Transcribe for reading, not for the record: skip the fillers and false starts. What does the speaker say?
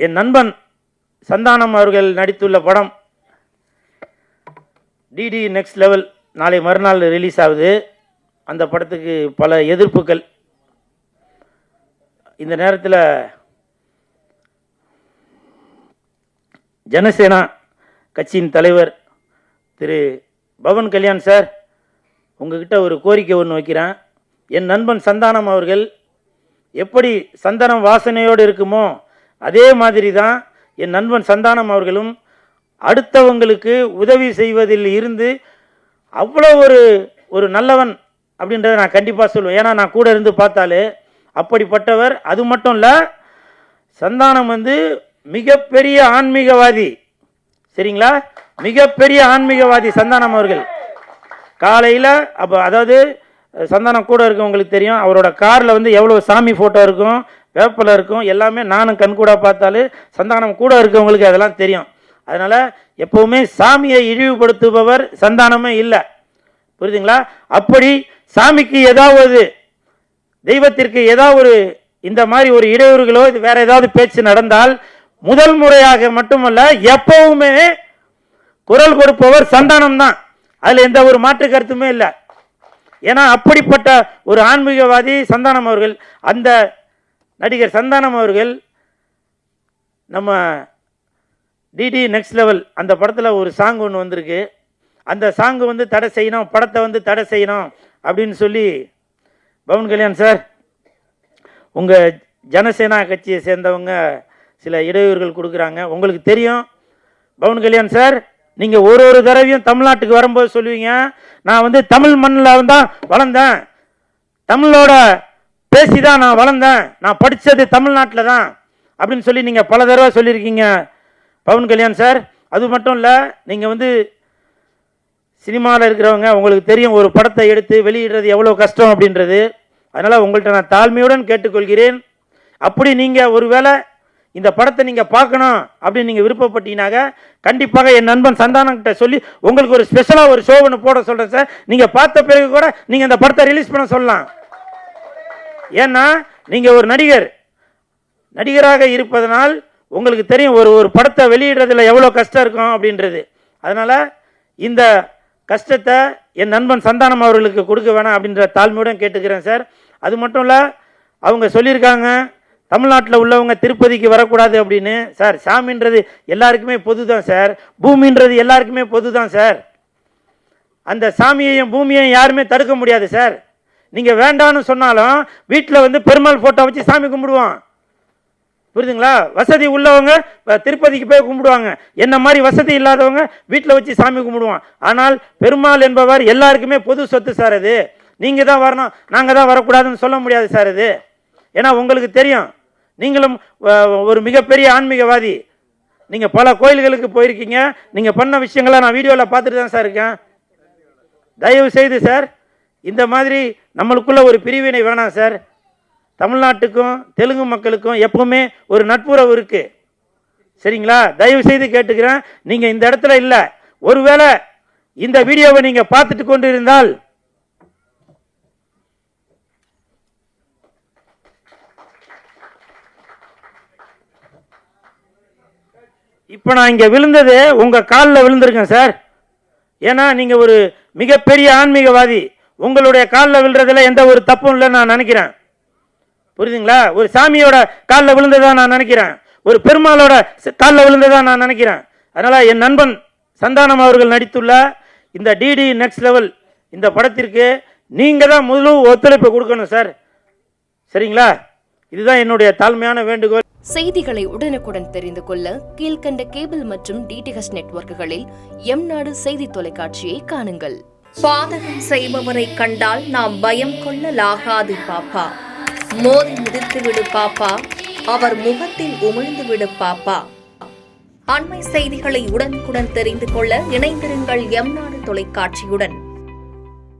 என் நண்பன் சந்தானம் அவர்கள் நடித்துள்ள படம் டிடி நெக்ஸ்ட் லெவல் நாளை மறுநாள் ரிலீஸ் ஆகுது. அந்த படத்துக்கு பல எதிர்ப்புகள். இந்த நேரத்தில் ஜனசேனா கட்சியின் தலைவர் திரு பவன் கல்யாண் சார், உங்ககிட்ட ஒரு கோரிக்கை ஒன்று வைக்கிறேன். என் நண்பன் சந்தானம் அவர்கள் எப்படி சந்தனம் வாசனையோடு இருக்குமோ அதே மாதிரி தான் என் நண்பன் சந்தானம் அவர்களும் அடுத்தவங்களுக்கு உதவி செய்வதில் இருந்து அவ்வளோ ஒரு நல்லவன் அப்படின்றத நான் கண்டிப்பாக சொல்லுவேன். ஏன்னா நான் கூட இருந்து பார்த்தாலே அப்படிப்பட்டவர். அது மட்டும் இல்லை, சந்தானம் மிகப்பெரிய ஆன்மீகவாதி. சரிங்களா? மிகப்பெரிய ஆன்மீகவாதி சந்தானம் அவர்கள். காலையில் அதாவது சந்தானம் கூட இருக்கவங்களுக்கு தெரியும், அவரோட காரில் எவ்வளோ சாமி ஃபோட்டோ இருக்கும், வேப்பலை இருக்கும், எல்லாமே நானும் கண்கூட பார்த்தாலே சந்தானம் கூட இருக்கவங்களுக்கு அதெல்லாம் தெரியும். அதனால் எப்போவுமே சாமியை இழிவுபடுத்துபவர் சந்தானமே இல்லை. புரியுதுங்களா? அப்படி சாமிக்கு ஏதாவது தெய்வத்திற்கு ஏதாவது இந்த மாதிரி ஒரு இடையூறுகளோ இது வேற ஏதாவது பேச்சு நடந்தால் முதல் முறையாக மட்டுமல்ல எப்பவுமே குரல் கொடுப்பவர் சந்தானம் தான். அதில் எந்த ஒரு மாற்று கருத்துமே இல்லை. ஏன்னா அப்படிப்பட்ட ஒரு ஆன்மீகவாதி சந்தானம் அவர்கள். அந்த நடிகர் சந்தானம் அவர்கள் நம்ம டிடி நெக்ஸ்ட் லெவல் அந்த படத்தில் ஒரு சாங் ஒன்று வந்திருக்கு. அந்த சாங்கு தடை செய்யணும், படத்தை தடை செய்யணும் அப்படின்னு சொல்லி பவன் கல்யாண் சார், உங்கள் ஜனசேனா கட்சியை சேர்ந்தவங்க சில இடையூறுகள் கொடுக்குறாங்க. உங்களுக்கு தெரியும் பவன் கல்யாண் சார், நீங்கள் ஒரு தடவையும் தமிழ்நாட்டுக்கு வரும்போது சொல்லுவீங்க, நான் தமிழ் மண்ணில் தான் வளர்ந்தேன், தமிழோட பேசி தான் நான் வளர்ந்தேன், நான் படித்தது தமிழ்நாட்டில் தான் அப்படின்னு சொல்லி நீங்கள் பல தடவை சொல்லியிருக்கீங்க பவன் கல்யாண் சார். அது மட்டும் இல்லை, நீங்கள் சினிமாவில் இருக்கிறவங்க, உங்களுக்கு தெரியும் ஒரு படத்தை எடுத்து வெளியிடுறது எவ்வளோ கஷ்டம் அப்படின்றது. அதனால் உங்கள்கிட்ட நான் தாழ்மையுடன் கேட்டுக்கொள்கிறேன். அப்படி நீங்கள் ஒருவேளை இந்த படத்தை நீங்கள் பார்க்கணும் அப்படின்னு நீங்கள் விருப்பப்பட்டீங்கன்னாக்க கண்டிப்பாக என் நண்பன் சந்தானங்கிட்ட சொல்லி உங்களுக்கு ஒரு ஸ்பெஷலாக ஒரு ஷோ ஒன்று போட சொல்கிறேன் சார். நீங்கள் பார்த்த பிறகு கூட நீங்கள் இந்த படத்தை ரிலீஸ் பண்ண சொல்லலாம். ஏன்னா நீங்கள் ஒரு நடிகராக இருப்பதனால் உங்களுக்கு தெரியும் ஒரு படத்தை வெளியிடுறதுல எவ்வளோ கஷ்டம் இருக்கும் அப்படின்றது. அதனால் இந்த கஷ்டத்தை என் நண்பன் சந்தானம் அவர்களுக்கு கொடுக்க வேணாம் அப்படின்ற தாழ்மையுடன் கேட்டுக்கிறேன் சார். அது மட்டும் இல்லை, அவங்க சொல்லியிருக்காங்க தமிழ்நாட்டில் உள்ளவங்க திருப்பதிக்கு வரக்கூடாது அப்படின்னு. சார், சாமின்றது எல்லாருக்குமே பொது தான் சார், பூமின்றது எல்லாருக்குமே பொது தான் சார். அந்த சாமியையும் பூமியையும் யாருமே தடுக்க முடியாது சார். நீங்கள் வேண்டான்னு சொன்னாலும் வீட்டில் பெருமாள் ஃபோட்டோ வச்சு சாமி கும்பிடுவோம். புரியுதுங்களா? வசதி உள்ளவங்க திருப்பதிக்கு போய் கும்பிடுவாங்க, என்ன மாதிரி வசதி இல்லாதவங்க வீட்டில் வச்சு சாமி கும்பிடுவான். ஆனால் பெருமாள் என்பவர் எல்லாருக்குமே பொது சொத்து சார். அது நீங்கள் தான் வரணும், நாங்கள் தான் வரக்கூடாதுன்னு சொல்ல முடியாது சார். அது ஏன்னா உங்களுக்கு தெரியும், நீங்களும் ஒரு மிகப்பெரிய ஆன்மீகவாதி. நீங்கள் பல கோயில்களுக்கு போயிருக்கீங்க, நீங்கள் பண்ண விஷயங்களை நான் வீடியோவில் பார்த்துட்டு தான் சார் இருக்கேன். தயவு செய்து சார், இந்த மாதிரி நம்மளுக்குள்ள ஒரு பிரிவினை வேணாம் சார். தமிழ்நாட்டுக்கும் தெலுங்கு மக்களுக்கும் எப்பவுமே ஒரு நட்புறவு இருக்கு. சரிங்களா? தயவு செய்து கேட்டுக்கிறேன், நீங்க இந்த இடத்துல இல்ல, ஒருவேளை இந்த வீடியோவை நீங்க பார்த்துட்டு கொண்டு இருந்தால் இப்ப நான் இங்க விழுந்தது உங்க காலில் விழுந்திருக்கேன் சார். ஏன்னா நீங்க ஒரு மிகப்பெரிய ஆன்மீகவாதி, உங்களுடைய காலில் விழுறதுல எந்த ஒரு தப்பும் இல்லைன்னு நான் நினைக்கிறேன். புரியுதுங்களா? ஒரு சாமியோட காலில் விழுந்ததா நான் நினைக்கிறேன், ஒரு பெருமாளோட காலில் விழுந்ததா நான் நினைக்கிறேன். அதனால என் நண்பன் சந்தானம் அவர்கள் நடித்துள்ள இந்த டிடி நெக்ஸ்ட் லெவல் இந்த படத்திற்கு நீங்க தான் முழு ஒத்துழைப்பு கொடுக்கணும் சார். சரிங்களா? இதுதான் என்னுடைய தாழ்மையான வேண்டுகோள். செய்திகளை உடனுக்குடன் தெரிந்து கொள்ள கீழ்கண்ட கேபிள் மற்றும் டிடிஹெச் நெட்வொர்க்குகளில் எம்நாடு செய்தி தொலைக்காட்சியை காணுங்கள். பாதகம் செய்பவரை கண்டால் நாம் பயம் கொள்ளலாகாது பாப்பா, மோதி மிதித்து விடு பாப்பா, அவர் முகத்தில் உமிழ்ந்து விடு பாப்பா. அண்மை செய்திகளை உடனுக்குடன் தெரிந்து கொள்ள இணைந்திருங்கள் எம்நாடு தொலைக்காட்சியுடன்.